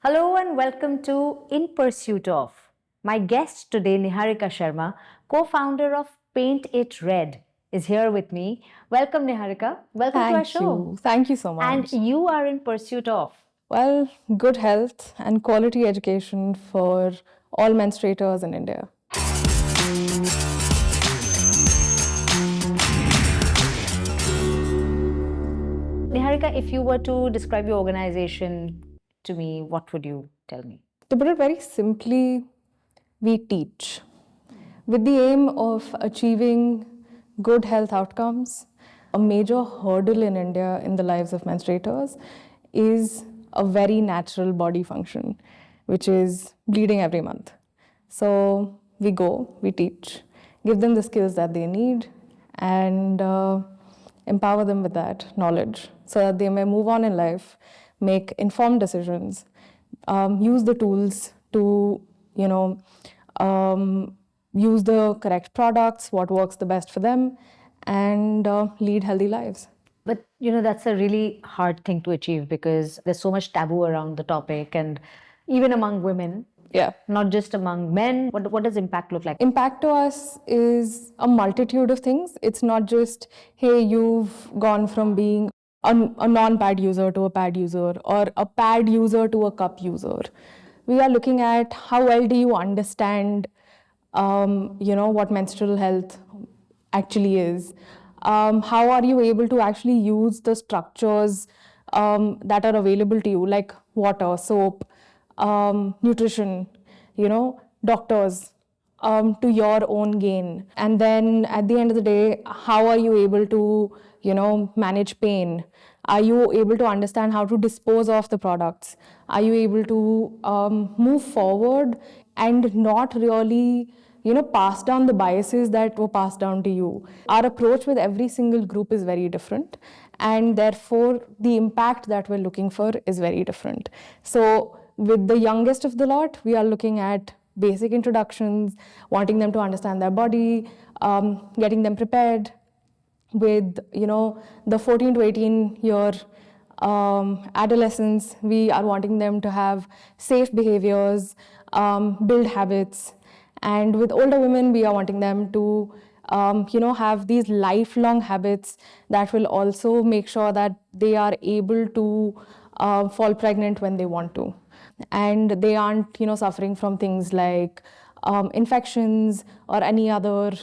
Hello and welcome to In Pursuit of. My guest today, Niharika Sharma, co-founder of Paint It Red, is here with me. Welcome, Niharika. Welcome to our Thank show. you. Thank you so And much. you are in pursuit of. Well, good health and quality education for all menstruators in India. Niharika, if you were to describe your organization to me, what would you tell me? To put it very simply, we teach with the aim of achieving good health outcomes. A major hurdle in India in the lives of menstruators is a very natural body function, which is bleeding every month. So we go, we teach, give them the skills that they need, and empower them with that knowledge so that they may move on in life, make informed decisions, use the tools to, use the correct products, what works the best for them, and lead healthy lives. But that's a really hard thing to achieve because there's so much taboo around the topic and even among women. Yeah. Not just among men. What does impact look like? Impact to us is a multitude of things. It's not just, hey, you've gone from being a non-pad user to a pad user or a pad user to a cup user. We are looking at how well do you understand, what menstrual health actually is. How are you able to actually use the structures that are available to you, like water, soap, nutrition, doctors, to your own gain. And then at the end of the day, how are you able to, manage pain? Are you able to understand how to dispose of the products? Are you able to move forward and not really, pass down the biases that were passed down to you? Our approach with every single group is very different, and therefore the impact that we're looking for is very different. So with the youngest of the lot, we are looking at basic introductions, wanting them to understand their body, getting them prepared. With the 14 to 18 year adolescents, we are wanting them to have safe behaviors, build habits, and with older women, we are wanting them to have these lifelong habits that will also make sure that they are able to fall pregnant when they want to, and they aren't suffering from things like infections or any other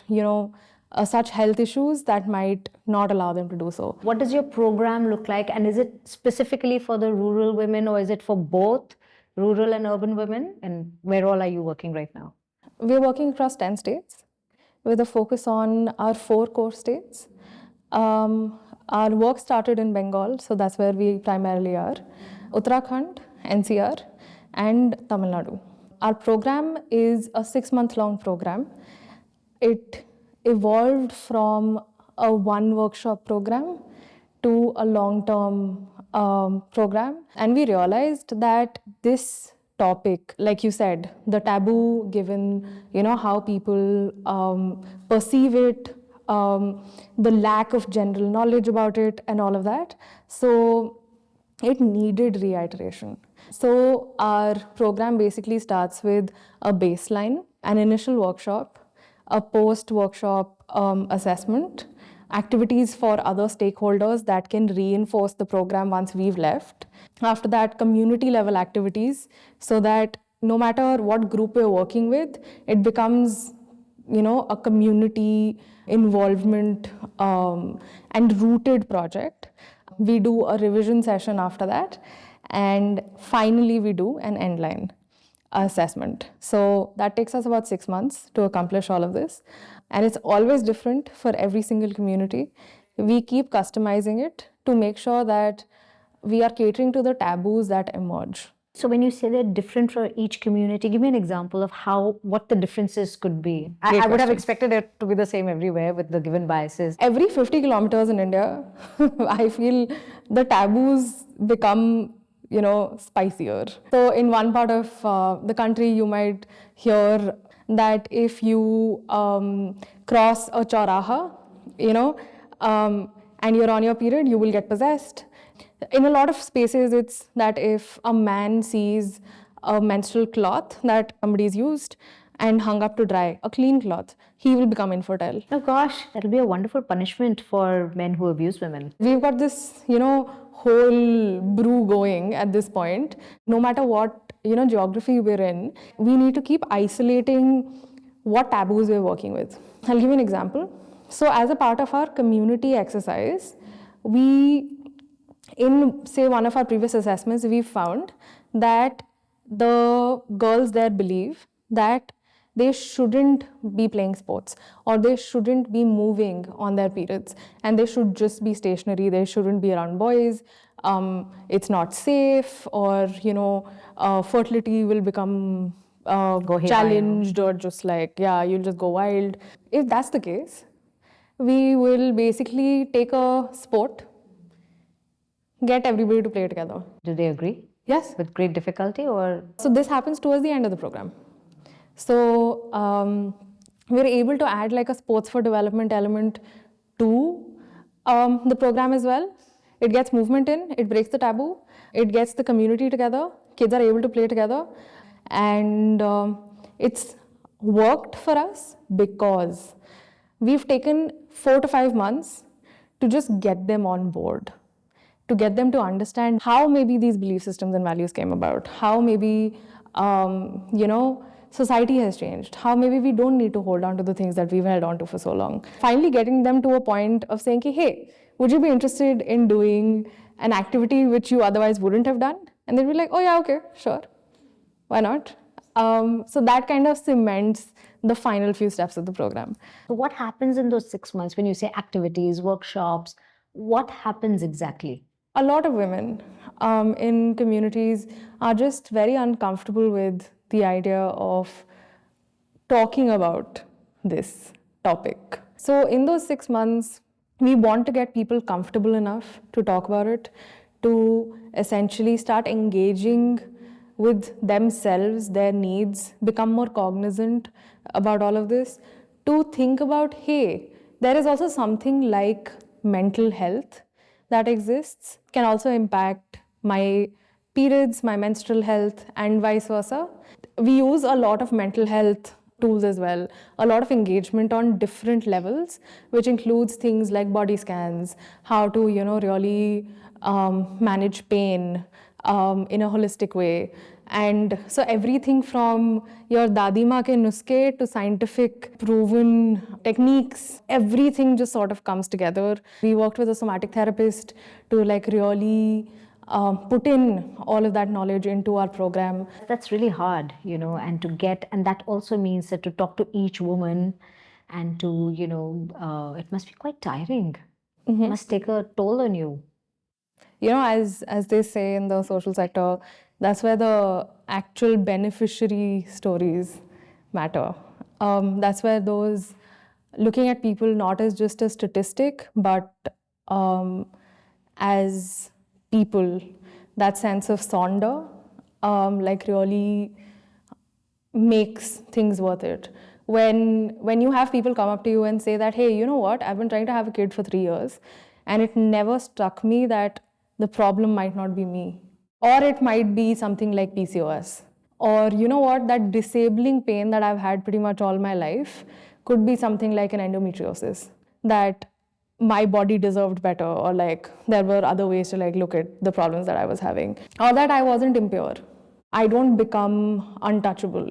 such health issues that might not allow them to do so. What does your program look like, and is it specifically for the rural women or is it for both rural and urban women, and where all are you working right now? We're working across 10 states with a focus on our 4 core states. Our work started in Bengal, so that's where we primarily are, Uttarakhand, NCR, and Tamil Nadu. Our program is a 6-month-long program. It evolved from a 1 workshop program to a long-term program, and we realized that this topic, like you said, the taboo, given how people perceive it, the lack of general knowledge about it, and all of that. So it needed reiteration. So our program basically starts with a baseline, an initial workshop, a post-workshop assessment, activities for other stakeholders that can reinforce the program once we've left. After that, community level activities, so that no matter what group we're working with, it becomes a community involvement and rooted project. We do a revision session after that, and finally we do an endline assessment. So that takes us about 6 months to accomplish all of this, and it's always different for every single community. We keep customizing it to make sure that we are catering to the taboos that emerge. So when you say they're different for each community, give me an example of what the differences could be. I would have expected it to be the same everywhere with the given biases. Every 50 kilometers in India, I feel the taboos become spicier. So in one part of the country, you might hear that if you cross a chauraha, and you're on your period, you will get possessed. In a lot of spaces, it's that if a man sees a menstrual cloth that somebody's used and hung up to dry, a clean cloth, he will become infertile. Oh gosh, that'll be a wonderful punishment for men who abuse women. We've got this, whole brew going at this point. No matter what, geography we're in, we need to keep isolating what taboos we're working with. I'll give you an example. So as a part of our community exercise, in say one of our previous assessments, we found that the girls there believe that they shouldn't be playing sports or they shouldn't be moving on their periods and they should just be stationary. They shouldn't be around boys. It's not safe, or fertility will become challenged, or just like, you'll just go wild. If that's the case, we will basically take a sport, get everybody to play together. Do they agree? Yes. With great difficulty, or? So this happens towards the end of the program. So we're able to add like a sports for development element to the program as well. It gets movement in, it breaks the taboo, it gets the community together, kids are able to play together, and it's worked for us because we've taken 4 to 5 months to just get them on board, to get them to understand how maybe these belief systems and values came about, how maybe, society has changed, how maybe we don't need to hold on to the things that we've held on to for so long. Finally getting them to a point of saying, hey, would you be interested in doing an activity which you otherwise wouldn't have done? And they'd be like, oh yeah, okay, sure. Why not? So that kind of cements the final few steps of the program. So what happens in those 6 months when you say activities, workshops? What happens exactly? A lot of women in communities are just very uncomfortable with the idea of talking about this topic. So in those 6 months, we want to get people comfortable enough to talk about it, to essentially start engaging with themselves, their needs, become more cognizant about all of this, to think about, hey, there is also something like mental health that exists, can also impact my periods, my menstrual health, and vice versa. We use a lot of mental health tools as well, a lot of engagement on different levels, which includes things like body scans, how to, really manage pain in a holistic way. And so everything from your dadima ke nuske to scientific proven techniques, everything just sort of comes together. We worked with a somatic therapist to like really put in all of that knowledge into our program. That's really hard, and to get, and that also means that to talk to each woman and to, it must be quite tiring. It must take a toll on you. As they say in the social sector, that's where the actual beneficiary stories matter. That's where those looking at people not as just a statistic, but as people, that sense of sonder, like really makes things worth it. When you have people come up to you and say that, hey, you know what, I've been trying to have a kid for 3 years, and it never struck me that the problem might not be me, or it might be something like PCOS, or you know what, that disabling pain that I've had pretty much all my life could be something like an endometriosis, that my body deserved better, or like there were other ways to like look at the problems that I was having, or that I wasn't impure. I don't become untouchable,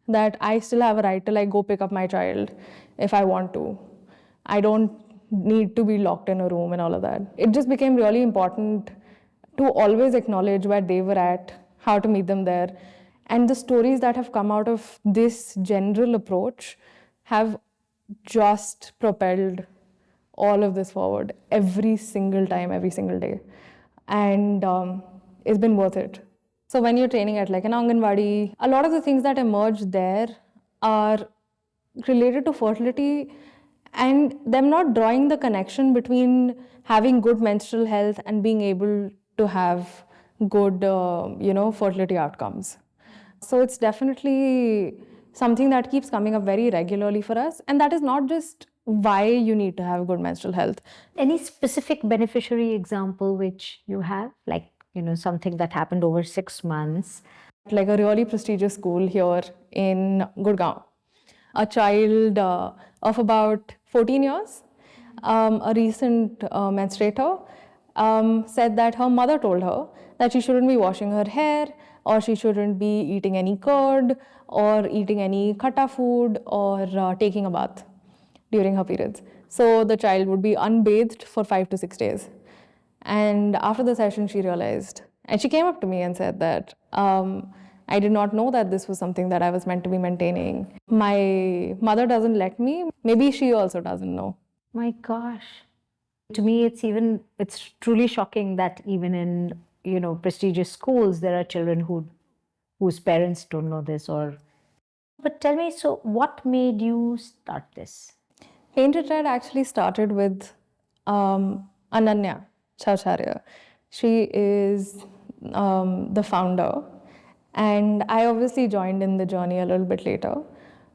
that I still have a right to like go pick up my child if I want to. I don't need to be locked in a room and all of that. It just became really important to always acknowledge where they were at, how to meet them there. And the stories that have come out of this general approach have just propelled all of this forward every single time, every single day. And it's been worth it. So when you're training at like an Anganwadi, a lot of the things that emerge there are related to fertility, and them not drawing the connection between having good menstrual health and being able to have good, fertility outcomes. So it's definitely something that keeps coming up very regularly for us. And that is not just why you need to have good menstrual health. Any specific beneficiary example which you have, like, something that happened over 6 months? like a really prestigious school here in Gurgaon. A child of about 14 years, a recent menstruator, said that her mother told her that she shouldn't be washing her hair, or she shouldn't be eating any curd, or eating any khatta food, or taking a bath during her periods. So the child would be unbathed for 5 to 6 days. And after the session, she realized, and she came up to me and said that I did not know that this was something that I was meant to be maintaining. My mother doesn't let me. Maybe she also doesn't know. My gosh. To me, it's truly shocking that even in, prestigious schools, there are children whose parents don't know this. But tell me, so what made you start this? Painted Red actually started with Ananya Chacharya. She is the founder, and I obviously joined in the journey a little bit later.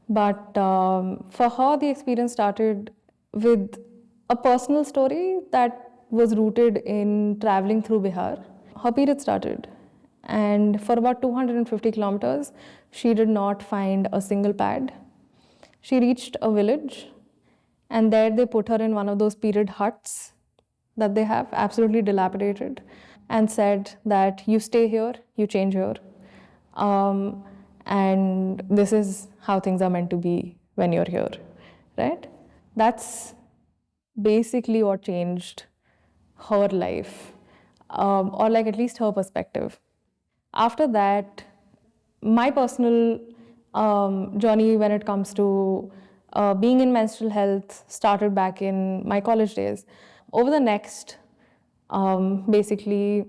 But for her, the experience started with a personal story that was rooted in traveling through Bihar. Her period started, and for about 250 kilometers, she did not find a single pad. She reached a village, and there they put her in one of those period huts that they have, absolutely dilapidated, and said that you stay here, you change here. And this is how things are meant to be when you're here, right? That's basically what changed her life, or like at least her perspective. After that, my personal journey when it comes to being in menstrual health started back in my college days. Over the next basically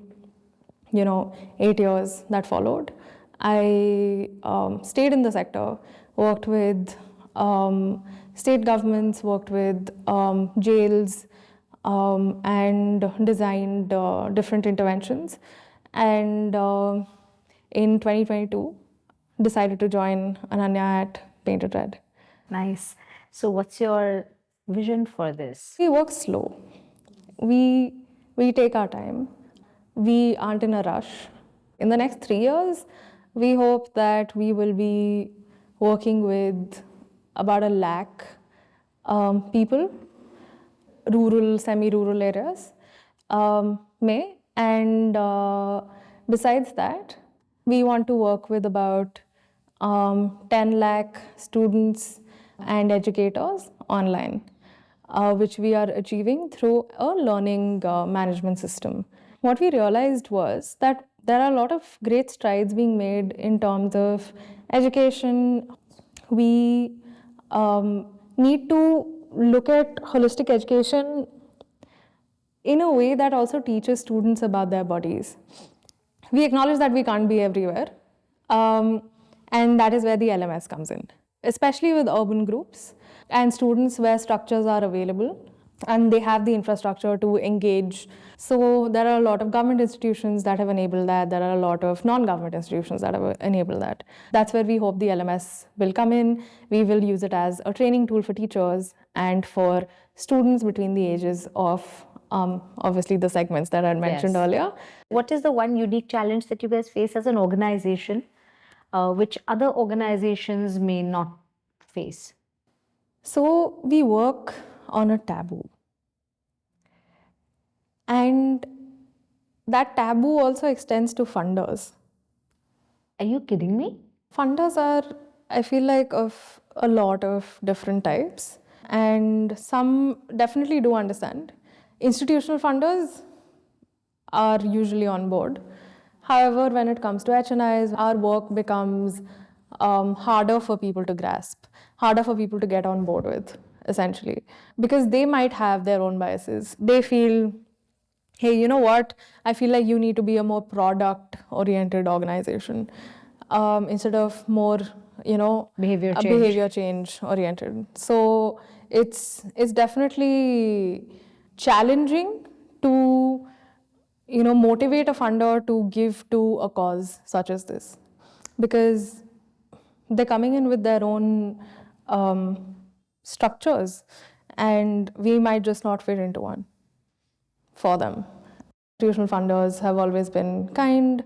8 years that followed, I stayed in the sector, worked with state governments, worked with jails, and designed different interventions. And in 2022, decided to join Ananya at Painted Red. Nice. So, what's your vision for this? We work slow. We take our time. We aren't in a rush. In the next 3 years, we hope that we will be working with about 1 lakh people, rural, semi-rural areas, and besides that, we want to work with about 10 lakh students and educators online, which we are achieving through a learning management system. What we realized was that there are a lot of great strides being made in terms of education. We need to look at holistic education in a way that also teaches students about their bodies. We acknowledge that we can't be everywhere, and that is where the LMS comes in, especially with urban groups and students where structures are available and they have the infrastructure to engage. So there are a lot of government institutions that have enabled that. There are a lot of non-government institutions that have enabled that. That's where we hope the LMS will come in. We will use it as a training tool for teachers and for students between the ages of obviously the segments that I had mentioned earlier. What is the one unique challenge that you guys face as an organization, which other organizations may not face? So we work on a taboo. And that taboo also extends to funders. Are you kidding me? Funders are, I feel like, of a lot of different types, and some definitely do understand. Institutional funders are usually on board. However, when it comes to HNIs, our work becomes harder for people to grasp, harder for people to get on board with, essentially, because they might have their own biases. They feel, hey, you know what? I feel like you need to be a more product-oriented organization instead of more, behavior change oriented. So it's definitely challenging to motivate a funder to give to a cause such as this, because they're coming in with their own structures, and we might just not fit into one for them. Institutional funders have always been kind,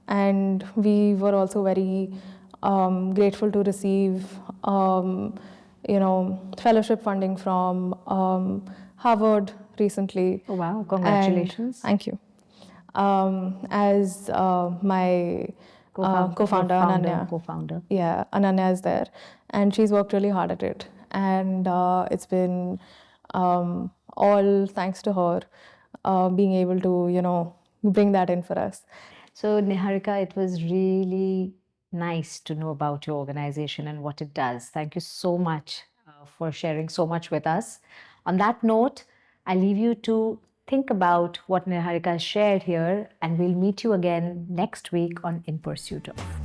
And we were also very grateful to receive, fellowship funding from Harvard recently. Oh, wow. And Congratulations. thank you. As my co-founder Ananya. Co-founder. Yeah, Ananya is there, and she's worked really hard at it. And it's been all thanks to her being able to, bring that in for us. So, Niharika, it was really nice to know about your organization and what it does. Thank you so much for sharing so much with us. On that note, I leave you to think about what Niharika shared here, and we'll meet you again next week on In Pursuit of.